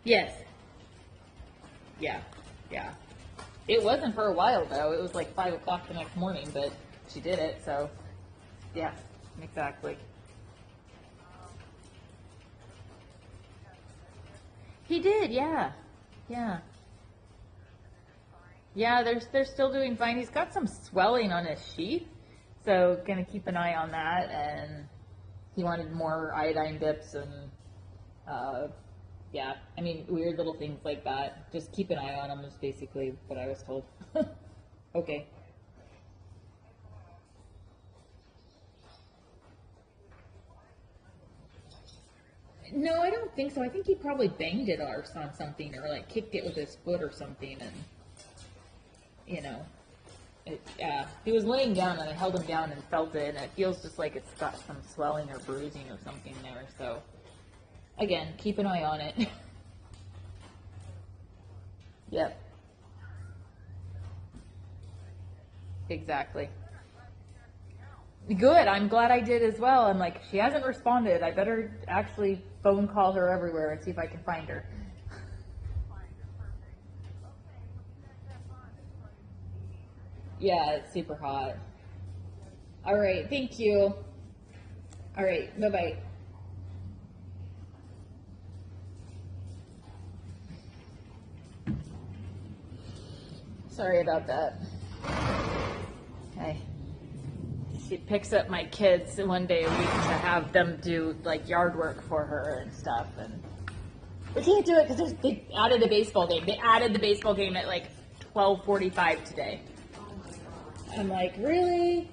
Yes. Yeah. Yeah. It wasn't for a while though. It was like 5 o'clock the next morning, but she did it. So, yeah, exactly. He did. Yeah. Yeah. Yeah. They're still doing fine. He's got some swelling on his sheath, so gonna keep an eye on that. And he wanted more iodine dips and uh, yeah, I mean, weird little things like that. Just keep an eye on them is basically what I was told. Okay. No, I don't think so. I think he probably banged it or on something or like kicked it with his foot or something and, you know, he was laying down and I held him down and felt it and it feels just like it's got some swelling or bruising or something there. So, again, keep an eye on it. Yep, exactly. Good. I'm glad I did as well. I'm like, she hasn't responded. I better actually phone call her everywhere and see if I can find her. Yeah, it's super hot. All right. Thank you. All right. Bye bye. Sorry about that. Okay. She picks up my kids one day a week to have them do like yard work for her and stuff. And we can't do it because they added the baseball game. They added the baseball game at like 12:45 today. I'm like, really?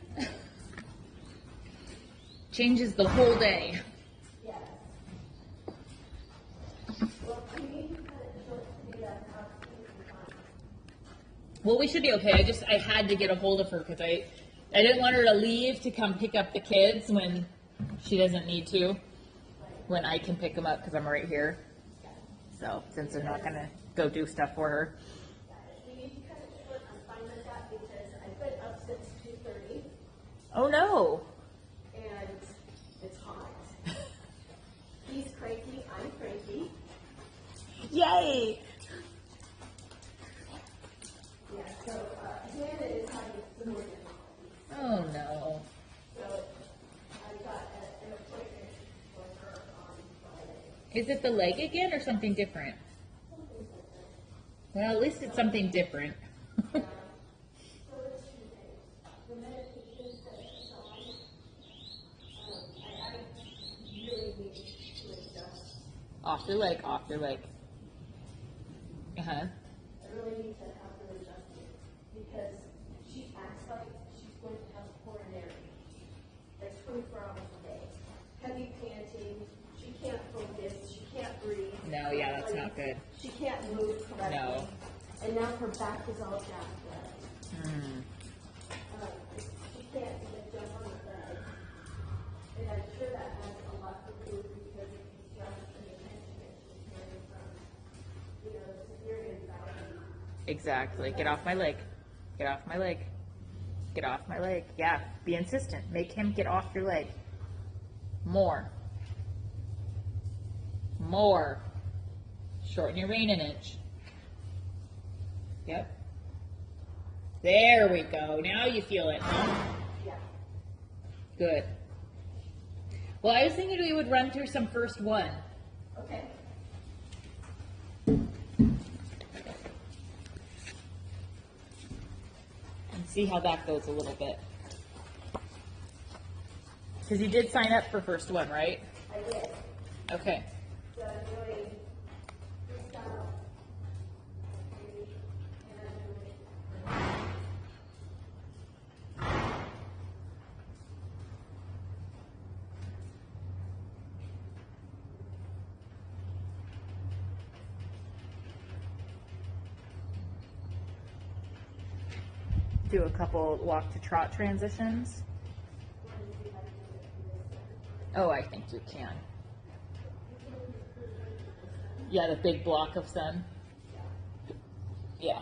Changes the whole day. Well, we should be okay. I had to get a hold of her because I didn't want her to leave to come pick up the kids when she doesn't need to, when I can pick them up because I'm right here. So since they're not gonna go do stuff for her. Oh no! And it's hot. He's cranky, I'm cranky. Yay! Yeah, so Hannah is having some more difficulties. Oh no! So I've got an appointment for her on Friday. Is it the leg again or something different? Well, at least it's something different. So it's 2 days. The medications that she's on, I really need to adjust. Off your leg, off your leg. Uh huh. I really need to have her adjusted because she acts like she's going to have coronary, like 24 hours a day. Heavy panting, she can't focus, she can't breathe. No, yeah, that's not good. She can't move correctly. No. And now her back is all jacked up. She can't even jump on the bed. And I'm sure that has a lot to do because of the stress and the tension that she's carrying from, severe anxiety. Exactly. Get off my leg. Get off my leg. Get off my leg. Yeah. Be insistent. Make him get off your leg. More. More. Shorten your rein an inch. Yep. There we go. Now you feel it, huh? Yeah. Good. Well, I was thinking we would run through some first one. Okay. And see how that goes a little bit. Because you did sign up for first one, right? I did. Okay. So I'm doing freestyle. And I'm doing Do a couple walk to trot transitions. Oh, I think you can. Yeah, the big block of sun. Yeah.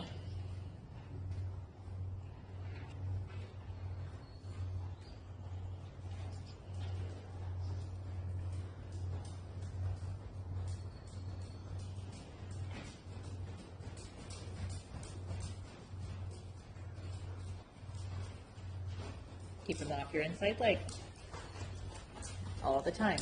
Keep them off your inside leg. All the time.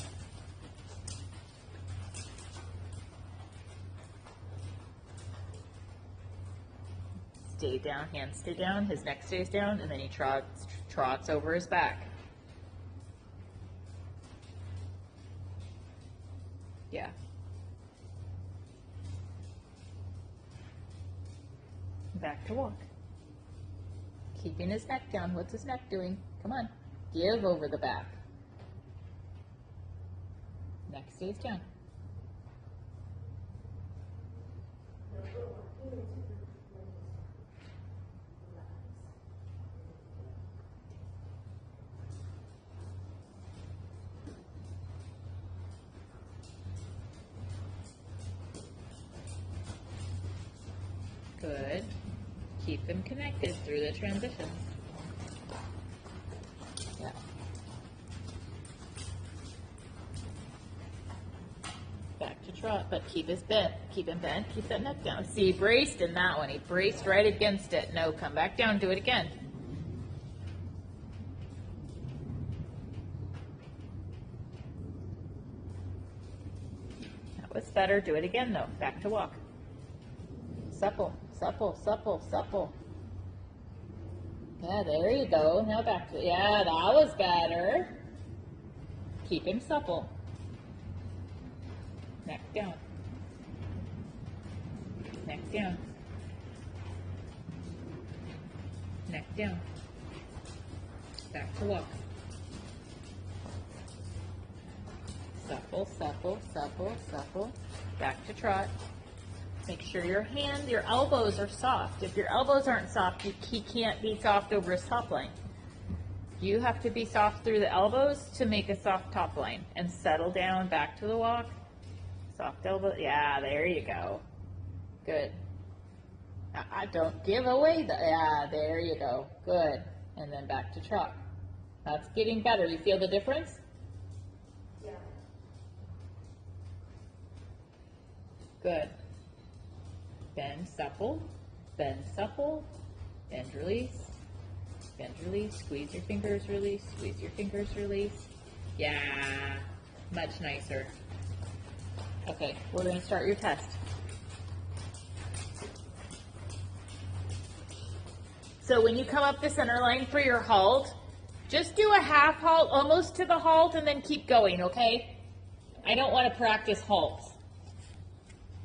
Stay down, hands stay down, his neck stays down, and then he trots over his back. Yeah. Back to walk. Keeping his neck down. What's his neck doing? Come on. Give over the back. Neck stays down. Good. Keep them connected through the transitions. Yeah. Back to trot, but keep his bent. Keep him bent. Keep that neck down. See, he braced in that one. He braced right against it. No, come back down. Do it again. That was better. Do it again, though. Back to walk. Supple, supple, supple, supple. Yeah, there you go. Now back to, yeah, that was better. Keep him supple. Neck down. Neck down. Neck down. Back to walk. Supple, supple, supple, supple. Back to trot. Make sure your elbows are soft. If your elbows aren't soft, he can't be soft over his top line. You have to be soft through the elbows to make a soft top line. And settle down, back to the walk. Soft elbow. Yeah, there you go. Good. Don't give away the, yeah, there you go. Good. And then back to trot. That's getting better. You feel the difference? Yeah. Good. Bend, supple, bend, release, bend, release, squeeze your fingers, release, squeeze your fingers, release. Yeah, much nicer. Okay, we're going to start your test. So when you come up the center line for your halt, just do a half halt, almost to the halt, and then keep going, okay? I don't want to practice halts.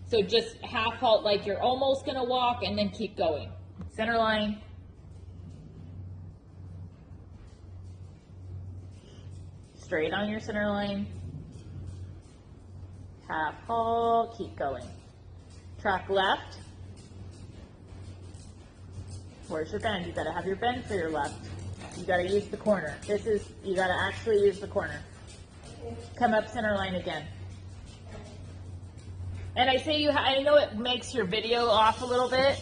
So just half halt like you're almost going to walk and then keep going. Center line. Straight on your center line. Half halt, keep going. Track left. Where's your bend? You got to have your bend for your left. You got to use the corner. You got to actually use the corner. Come up center line again. And I say I know it makes your video off a little bit,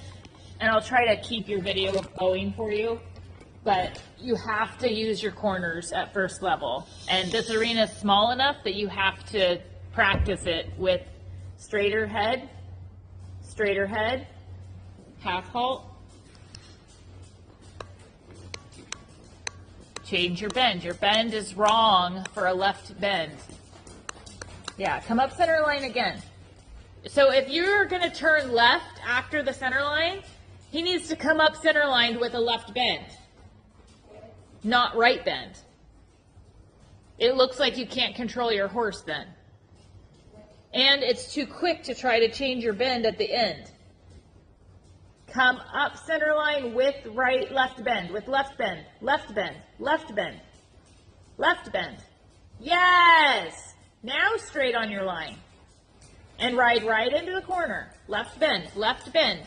and I'll try to keep your video going for you, but you have to use your corners at first level. And this arena is small enough that you have to practice it with straighter head, half halt. Change your bend. Your bend is wrong for a left bend. Yeah, come up center line again. So if you're going to turn left after the center line, he needs to come up center line with a left bend, not right bend. It looks like you can't control your horse then. And it's too quick to try to change your bend at the end. Come up center line with left bend, with left bend, left bend, left bend, left bend. Yes! Now straight on your line. And ride right into the corner. Left bend, left bend.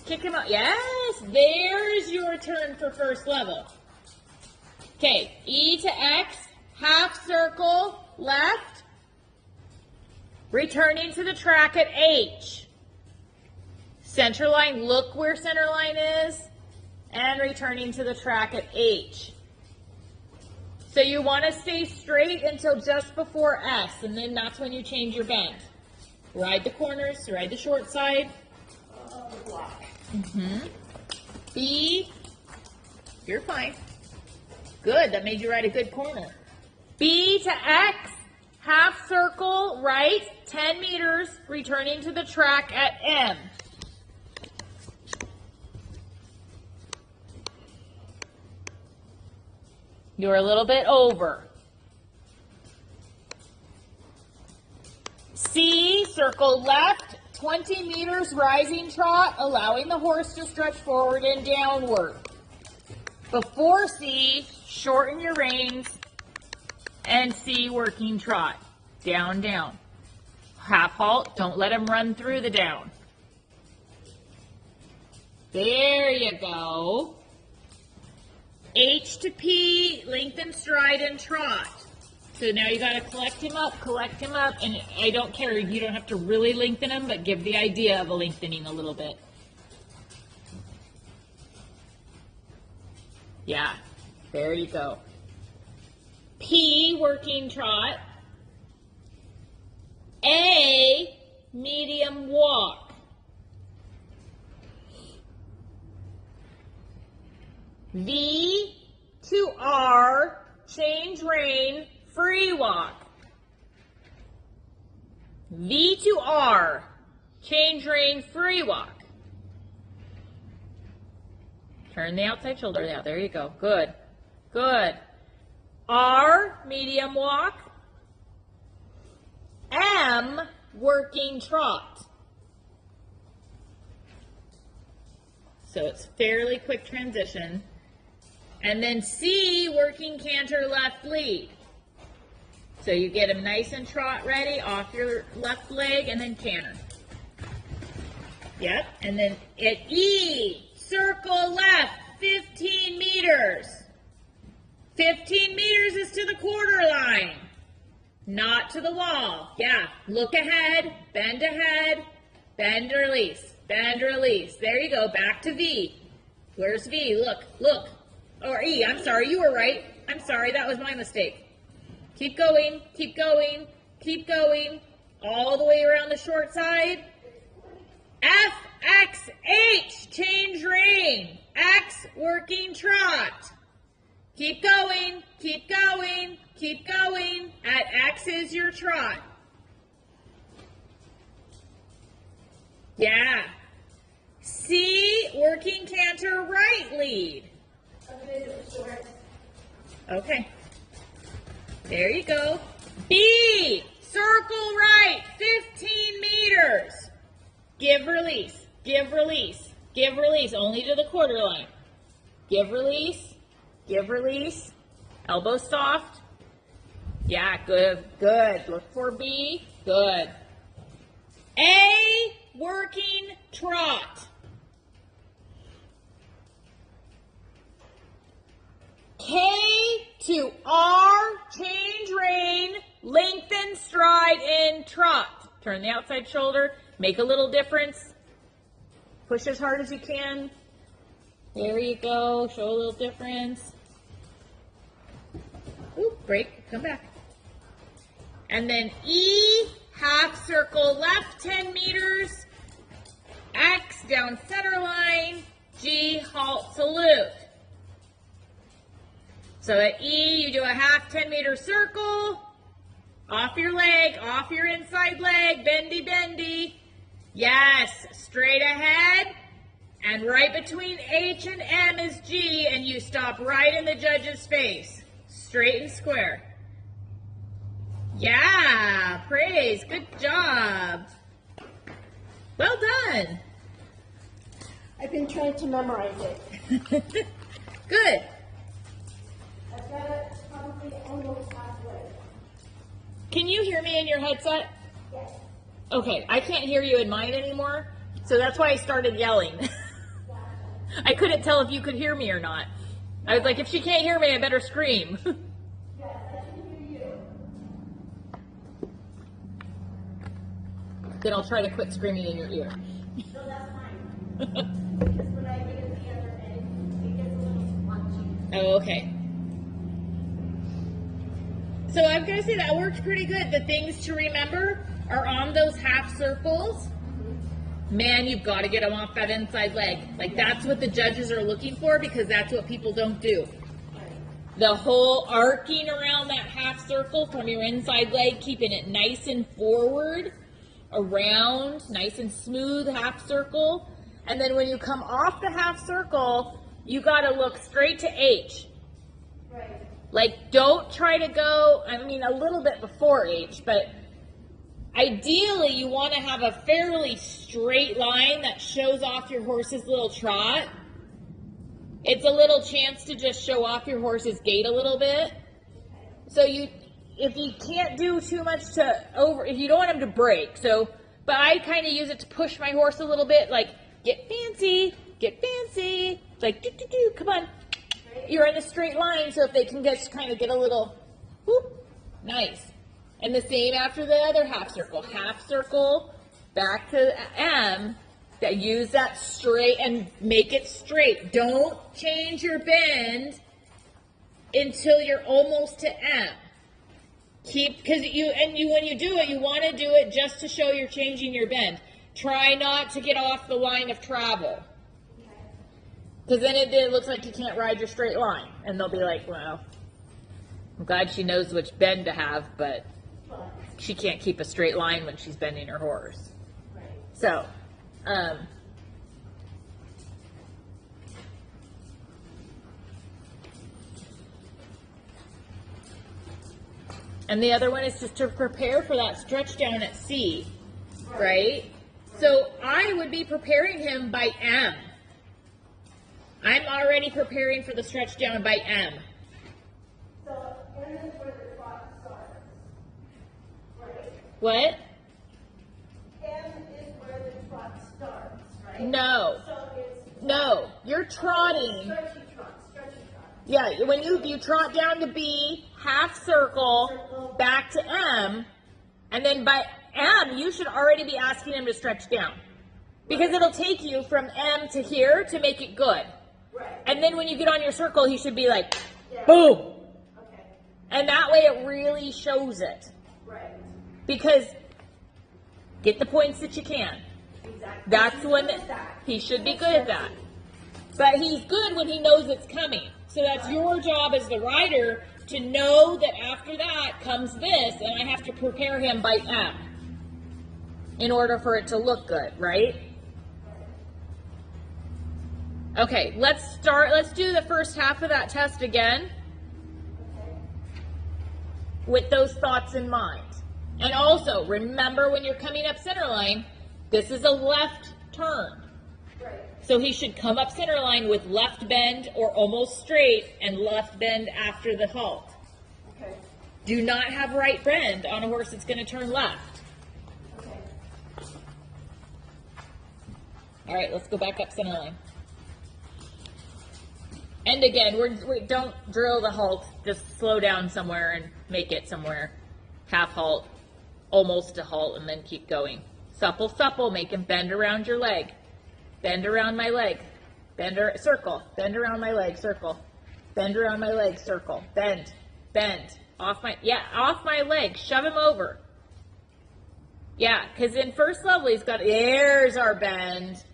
Kick him up. Yes, there's your turn for first level. Okay, E to X, half circle, left. Returning to the track at H. Center line, look where center line is. And returning to the track at H. So you want to stay straight until just before S, and then that's when you change your bend. Ride the corners, ride the short side. B, you're fine. Good, that made you write a good corner. B to X, half circle, right, 10 meters, returning to the track at M. You're a little bit over. C, circle left, 20 meters rising trot, allowing the horse to stretch forward and downward. Before C, shorten your reins, and C, working trot. Down, down. Half halt, don't let him run through the down. There you go. H to P, lengthen stride and trot. So now you got to collect him up, and I don't care, you don't have to really lengthen him, but give the idea of a lengthening a little bit. Yeah, there you go. P, working trot. A, medium walk. V to R, change rein, free walk. V to R, change rein, free walk. Turn the outside shoulder. Yeah, there you go. Good. Good. R, medium walk. M, working trot. So it's fairly quick transition. And then C, working canter left lead. So you get him nice and trot ready off your left leg and then canter. Yep, and then at E, circle left, 15 meters. 15 meters is to the quarter line, not to the wall. Yeah, look ahead, bend, release, bend, release. There you go, back to V. Where's V? Look, look. Or E, I'm sorry, you were right. I'm sorry, that was my mistake. Keep going, keep going, keep going. All the way around the short side. F, X, H, change rein. X, working trot. Keep going, keep going, keep going. At X is your trot. Yeah. C, working canter right lead. Okay. There you go. B, circle right, 15 meters. Give, release, give, release, give, release, only to the quarter line. Give, release, give, release. Elbow soft. Yeah, good, good. Look for B. Good. A, working trot. K to R, change rein, lengthen stride and trot. Turn the outside shoulder, make a little difference. Push as hard as you can. There you go, show a little difference. Ooh, break, come back. And then E, half circle left 10 meters. X, down center line. G, halt salute. So at E, you do a half 10-meter circle, off your leg, off your inside leg, bendy, bendy. Yes, straight ahead, and right between H and M is G, and you stop right in the judge's face, straight and square. Yeah, praise, good job. Well done. I've been trying to memorize it. Good. I've got it probably almost halfway. Can you hear me in your headset? Yes. Okay, I can't hear you in mine anymore, so that's why I started yelling. I couldn't tell if you could hear me or not. I was like, if she can't hear me, I better scream. Yes, I can hear you. Then I'll try to quit screaming in your ear. No, that's fine. Because when I get it the other end, it gets a little spongy. Oh, okay. So I've got to say that worked pretty good. The things to remember are on those half circles. Man, you've got to get them off that inside leg. Like, that's what the judges are looking for, because that's what people don't do. The whole arcing around that half circle from your inside leg, keeping it nice and forward, around, nice and smooth half circle. And then when you come off the half circle, you gotta look straight to H. Right. Like, don't try to go, I mean, a little bit before H, but ideally you want to have a fairly straight line that shows off your horse's little trot. It's a little chance to just show off your horse's gait a little bit. So if you can't do too much if you don't want him to break, but I kind of use it to push my horse a little bit, like, get fancy, like, do, come on. You're in a straight line, so if they can kind of get a little, whoop, nice. And the same after the other half circle, back to M, that use that straight and make it straight. Don't change your bend until you're almost to M. Because when you do it, you want to do it just to show you're changing your bend. Try not to get off the line of travel. Because then it looks like you can't ride your straight line. And they'll be like, well, I'm glad she knows which bend to have, but she can't keep a straight line when she's bending her horse. Right. So, and the other one is just to prepare for that stretch down at C, right? So I would be preparing him by M. I'm already preparing for the stretch down by M. So M is where the trot starts. Right? What? M is where the trot starts, right? No. So it's No. You're trotting. stretchy trot. Yeah, when you trot down to B, half circle, back to M, and then by M, you should already be asking him to stretch down. Because it'll take you from M to here to make it good. Right. And then when you get on your circle, he should be like, Yeah. boom. Okay. And that way it really shows it. Right. Because get the points that you can. Exactly. That's when he should be good at that. But he's good when he knows it's coming. So that's your job as the rider to know that after that comes this, and I have to prepare him by M in order for it to look good, right? Okay, let's do the first half of that test again with those thoughts in mind. And also, remember when you're coming up center line, this is a left turn. Right. So he should come up center line with left bend or almost straight and left bend after the halt. Okay. Do not have right bend on a horse that's going to turn left. Okay. All right, let's go back up center line. And again, we don't drill the halt. Just slow down somewhere and make it somewhere. Half halt, almost a halt, and then keep going. Supple, supple. Make him bend around your leg. Bend around my leg. Circle. Bend around my leg. Circle. Bend around my leg. Circle. Bend. Off my leg. Shove him over. Yeah, because in first level, there's our bend.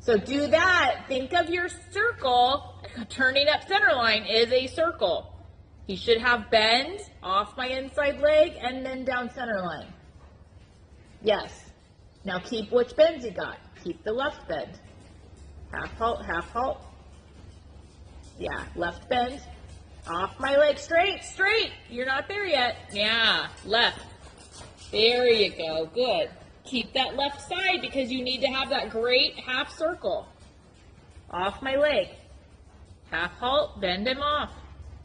So do that. Think of your circle. Turning up center line is a circle. He should have bend off my inside leg and then down center line. Yes. Now keep which bends you got. Keep the left bend. Half halt. Yeah, left bend. Off my leg, straight. You're not there yet. Yeah, left. There you go, good. Keep that left side because you need to have that great half circle. Off my leg. Half halt, bend him off.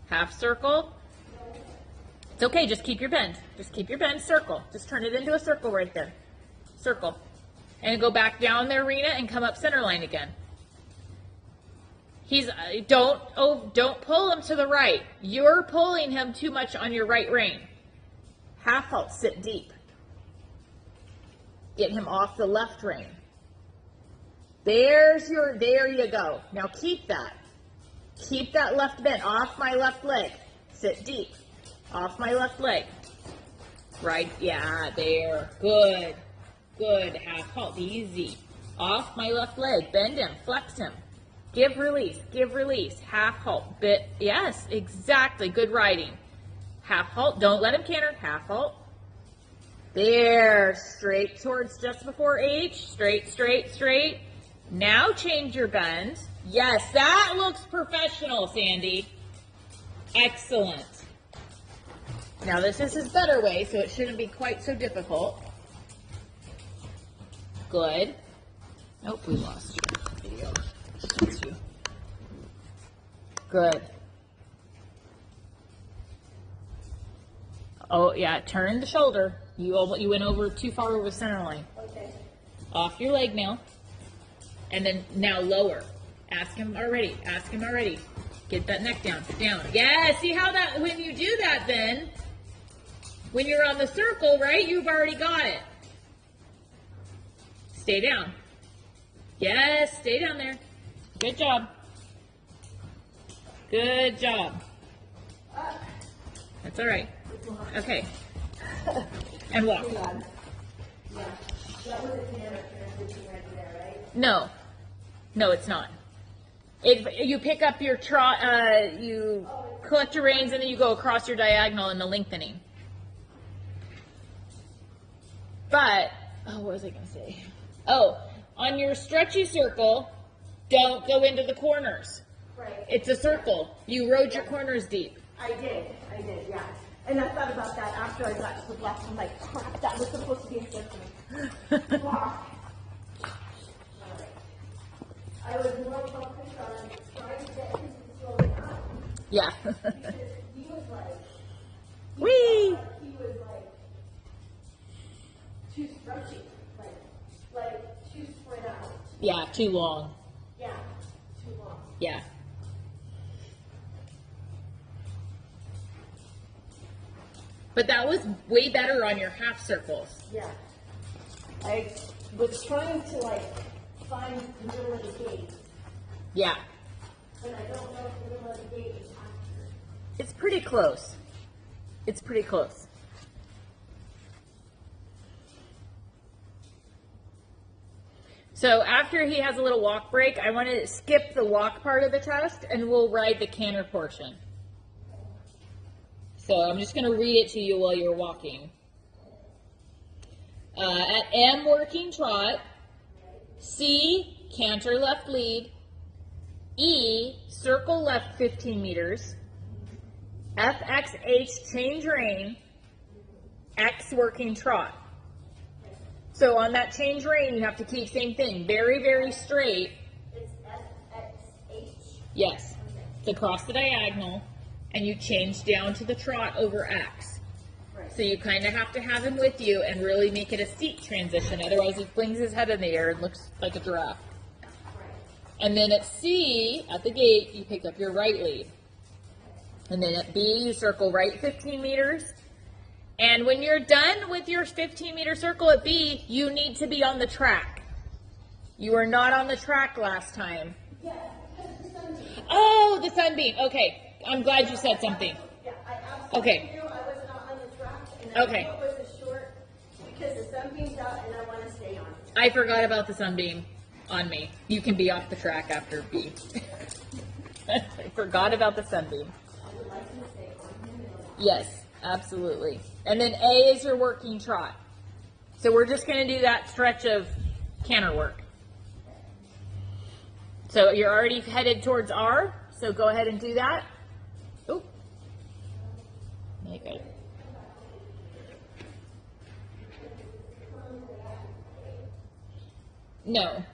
Half circle. It's okay, just keep your bend. Circle. Just turn it into a circle right there. Circle. And go back down the arena and come up center line again. Don't pull him to the right. You're pulling him too much on your right rein. Half halt, sit deep. Get him off the left rein. There you go. Now keep that. Keep that left bend off my left leg. Sit deep. Off my left leg. Right, yeah, there. Good. Half halt, easy. Off my left leg. Bend him, flex him. Give, release, half halt, bit, yes, exactly, good riding. Half halt, don't let him canter, half halt. There, straight towards just before H, straight, straight, straight. Now change your bend. Yes, that looks professional, Sandy. Excellent. Now this is his better way, so it shouldn't be quite so difficult. Good. Nope, we lost your video. That's you. Good. Oh, yeah, turn the shoulder. You went over too far over the center line. Okay. Off your leg now. And then now lower. Ask him already. Ask him already. Get that neck down. Down. Yeah, see how that, when you do that then, when you're on the circle, right, you've already got it. Stay down. Yes, stay down there. Good job. Good job. That's all right. Okay. And walk. Yeah. That was a camera transition right there, right? No. No, it's not. You pick up your trot, you collect your reins, and then you go across your diagonal in the lengthening. But, oh, what was I going to say? Oh, on your stretchy circle, don't go into the corners. Right. It's a circle. You rode your corners deep. I did, yeah. And I thought about that after I got to the left. I'm like, crap, that was supposed to be a circle. Wow. Alright. I was more focused on trying to get him to slow down. Yeah. Because he was like, Whee! he was like too stretchy, like too spread out. Yeah, too long. Yeah, too long. Yeah. But that was way better on your half circles. Yeah. I was trying to like find the middle of the gate, Yeah. but I don't know if the middle of the gate is after. It's pretty close. It's pretty close. So after he has a little walk break, I want to skip the walk part of the test and we'll ride the canter portion. So I'm just going to read it to you while you're walking. At M, working trot. C, canter left lead. E, circle left 15 meters. F, X, H, change rein. X, working trot. So on that change rein, you have to keep same thing. Very, very straight. It's F, X, H. Yes. It's across the diagonal. And you change down to the trot over X. Right. So you kind of have to have him with you and really make it a steep transition. Otherwise, he flings his head in the air and looks like a giraffe. Right. And then at C, at the gate, you pick up your right lead. And then at B, you circle right 15 meters. And when you're done with your 15-meter circle at B, you need to be on the track. You were not on the track last time. Yeah, because the sunbeam. Oh, the sunbeam. Okay. I'm glad you said something. Yeah, I absolutely Okay. knew I was not on the track, and I Okay. knew it was a short because the sunbeam's out, and I want to stay on it. I forgot about the sunbeam on me. You can be off the track after B. I forgot about the sunbeam. I would like to stay on him. Yes, absolutely. And then A is your working trot. So we're just going to do that stretch of canter work. So you're already headed towards R, so go ahead and do that. Oh, make it. No.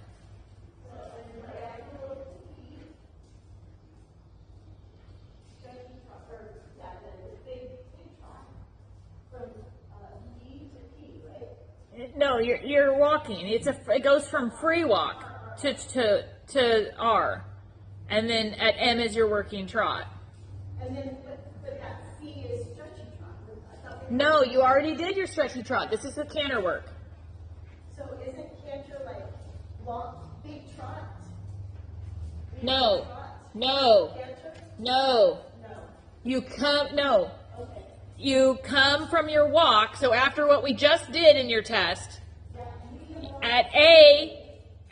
No, you're walking. It goes from free walk to R, and then at M is your working trot. And then, but that C is stretchy trot. I thought we- No, you already did your stretchy trot. This is the canter work. So isn't canter like long, big trot? Big No, trot? no, Canter? no. No. No. Okay. You come from your walk. So after what we just did in your test, Yeah. at A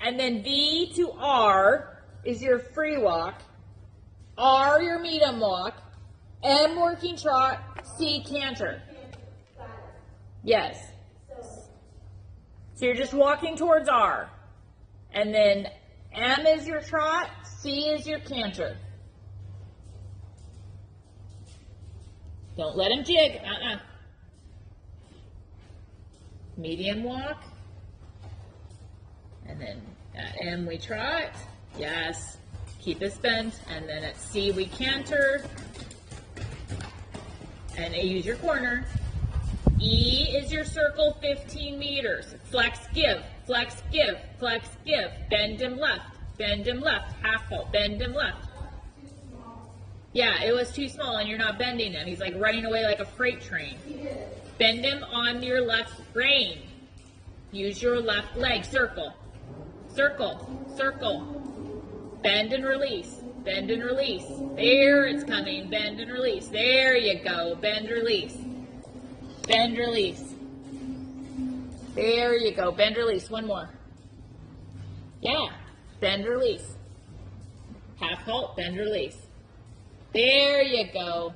and then B to R, is your free walk, R your medium walk, M working trot, C canter. Yes. So you're just walking towards R. And then M is your trot, C is your canter. Don't let him jig. Medium walk. And then at M we trot. Yes. Keep us bent. And then at C we canter. And use your corner. E is your circle 15 meters. Flex, give, flex, give, flex, give. Bend him left, half halt, bend him left. Yeah, it was too small and you're not bending him. He's like running away like a freight train. Bend him on your left rein. Use your left leg, circle, circle, circle. Bend and release, bend and release. There it's coming, bend and release. There you go, bend, release. Bend, release. There you go. Bend, release. One more. Yeah. Bend, release. Half halt, bend, release. There you go.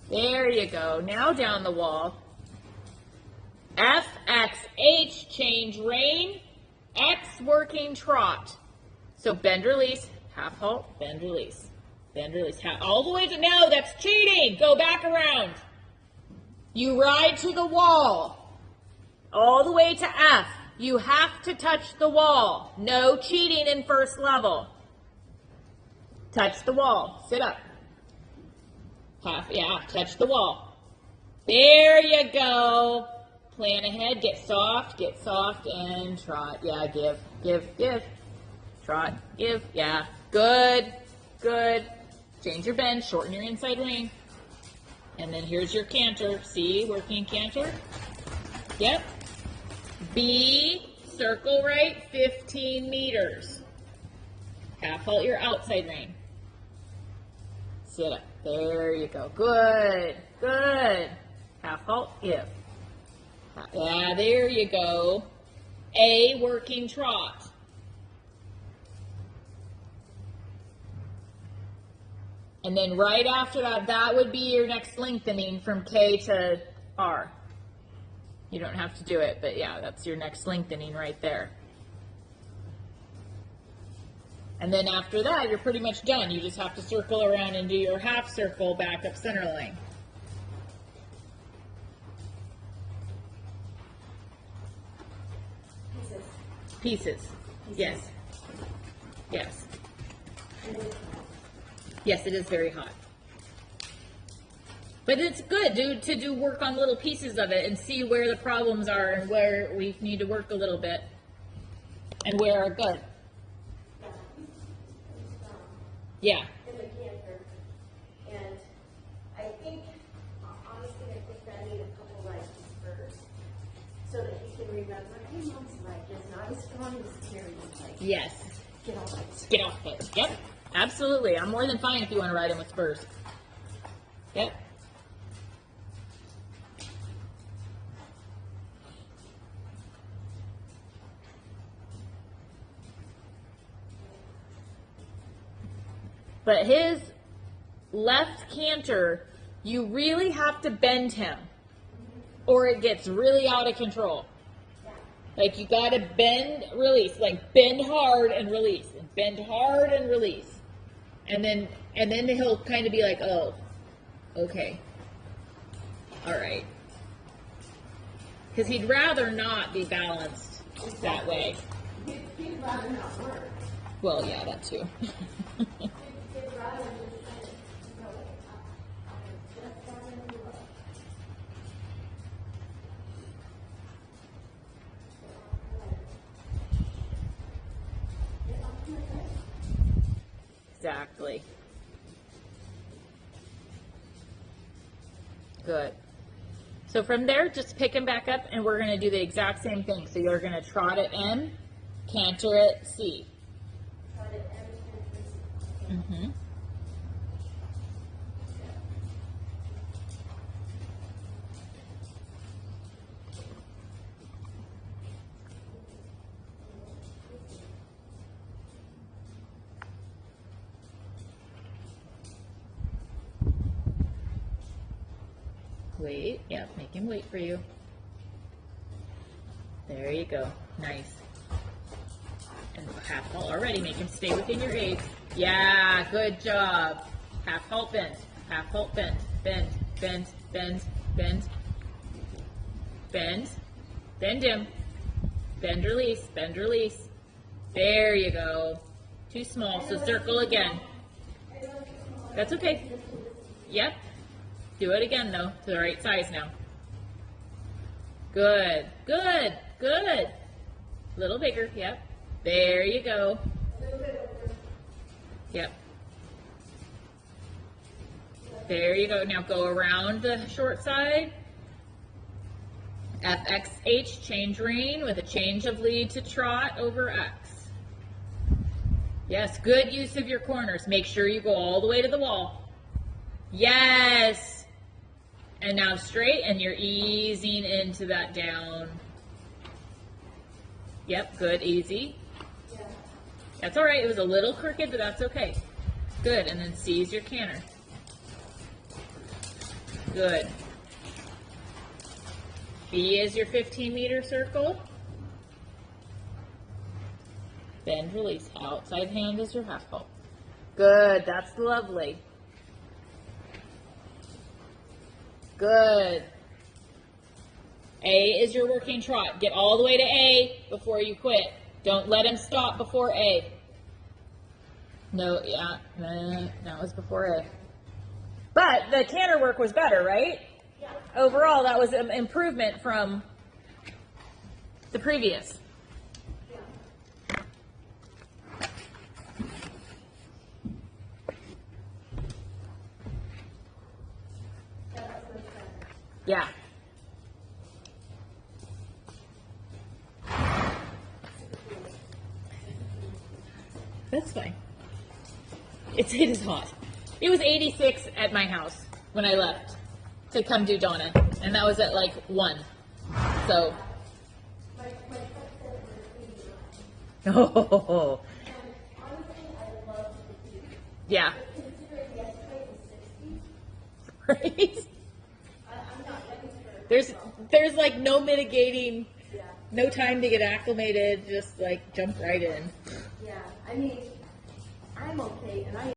There you go. Now down the wall. F, X, H, change rein. X, working trot. So bend, release. Half halt, bend, release. Bend, release. All the way to, no, that's cheating. Go back around. You ride to the wall, all the way to F. You have to touch the wall. No cheating in first level. Touch the wall. Sit up. Yeah, touch the wall. There you go. Plan ahead. Get soft, and trot. Yeah, give, give, give. Trot, give. Yeah, good, good. Change your bend. Shorten your inside rein. And then here's your canter. C, working canter. Yep. B, circle right, 15 meters. Half halt your outside rein. Sit up. There you go. Good, good. Half halt, give. Yeah, there you go. A, working trot. And then right after that, that would be your next lengthening from K to R. You don't have to do it, but yeah, that's your next lengthening right there. And then after that, you're pretty much done. You just have to circle around and do your half circle back up center line. Pieces. Yes. Yes. Yes, it is very hot. But it's good to do work on little pieces of it and see where the problems are and where we need to work a little bit and where are good. Yeah. In the canter. And I think, honestly, I think I need a couple like spurs so that he can remember, hey, mom's leg is not as strong as Carrie's leg. Yes. Get off it. Get off it. Yep. Absolutely. I'm more than fine if you want to ride him with spurs. Yep. But his left canter, you really have to bend him or it gets really out of control. Like you got to bend, release, like bend hard and release, and bend hard and release. And then he'll kind of be like, oh, okay. All right. Because he'd rather not be balanced that way. He'd rather not work. Well, yeah, that too. He'd rather just kind of go up. Just down and look. Exactly. Good. So from there, just pick him back up, and we're going to do the exact same thing. So you're going to trot at M, canter at C. Trot at M, canter, C. Mm-hmm. Wait, yeah, make him wait for you. There you go. Nice. And half halt already. Make him stay within your gaze. Yeah, good job. Half halt bend. Half halt bend. Bend, bend, bend, bend. Bend. Bend him. Bend, release. Bend, release. There you go. Too small, so circle again. That's okay. Yep. Do it again, though, to the right size now. Good, good, good. A little bigger, yep. There you go. Yep. There you go. Now go around the short side. FXH, change rein with a change of lead to trot over X. Yes, good use of your corners. Make sure you go all the way to the wall. Yes. And now straight, and you're easing into that down. Yep, good, easy. That's all right. It was a little crooked, but that's okay. Good, and then seize your canter. Good. B is your 15-meter circle. Bend, release. Outside hand is your half halt. Good, that's lovely. Good. A is your working trot. Get all the way to A before you quit. Don't let him stop before A. No, yeah, that was before A. But the canter work was better, right? Yeah. Overall, that was an improvement from the previous. Yeah. That's fine. It is hot. It was 86 at my house when I left to come do Donna, and that was at like 1. So. Oh. Yeah. Right? There's like no mitigating, no time to get acclimated, just like jump right in. Yeah, I mean, I'm okay, and I